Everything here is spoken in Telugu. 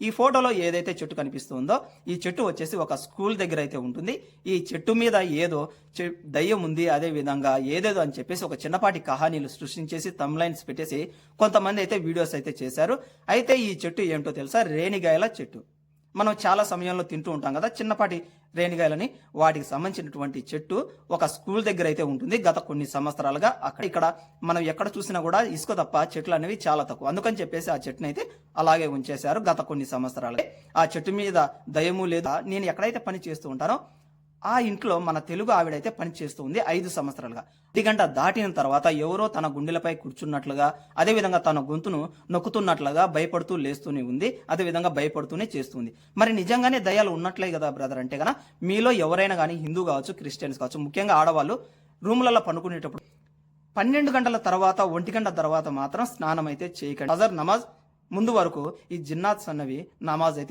ఈ ఫోటోలో ఏదైతే చెట్టు కనిపిస్తుందో ఈ చెట్టు వచ్చేసి ఒక స్కూల్ దగ్గర అయితే ఉంటుంది. ఈ చెట్టు మీద ఏదో దయ్యం ఉంది, అదే విధంగా ఏదేదో అని చెప్పేసి ఒక చిన్నపాటి కహానీలు సృష్టించేసి తమ్లైన్స్ పెట్టేసి కొంతమంది అయితే వీడియోస్ అయితే చేశారు. అయితే ఈ చెట్టు ఏంటో తెలుసా? రేణిగాయల చెట్టు. మనం చాలా సమయంలో తింటూ ఉంటాం కదా చిన్నపాటి రేణిగాయలని. వాటికి సంబంధించినటువంటి చెట్టు ఒక స్కూల్ దగ్గర అయితే ఉంటుంది. గత కొన్ని సంవత్సరాలుగా ఇక్కడ మనం ఎక్కడ చూసినా కూడా ఇసుక తప్ప చెట్లు అనేవి చాలా తక్కువ. అందుకని చెప్పేసి ఆ చెట్టుని అయితే అలాగే ఉంచేశారు గత కొన్ని సంవత్సరాలు. ఆ చెట్టు మీద దయము లేదా. నేను ఎక్కడైతే పని చేస్తూ ఉంటానో ఆ ఇంట్లో మన తెలుగు ఆవిడైతే పని చేస్తూ ఉంది 5 సంవత్సరాలుగా. 1 గంట దాటిన తర్వాత ఎవరో తన గుండెలపై కూర్చున్నట్లుగా, అదేవిధంగా తన గొంతును నొక్కుతున్నట్లుగా భయపడుతూ లేస్తూనే ఉంది. అదేవిధంగా భయపడుతూనే చేస్తుంది. మరి నిజంగానే దయ్యాలు ఉన్నట్లే కదా బ్రదర్ అంటే గన, మీలో ఎవరైనా కానీ హిందూ కావచ్చు, క్రిస్టియన్స్ కావచ్చు, ముఖ్యంగా ఆడవాళ్ళు రూములలో పనుకునేటప్పుడు 12 గంటల తర్వాత 1 గంట తర్వాత మాత్రం స్నానం అయితే చేయకండి. ఫజర్ నమాజ్ ముందు వరకు ఈ జిన్నాత్స్ అన్నవి నమాజ్ అయితే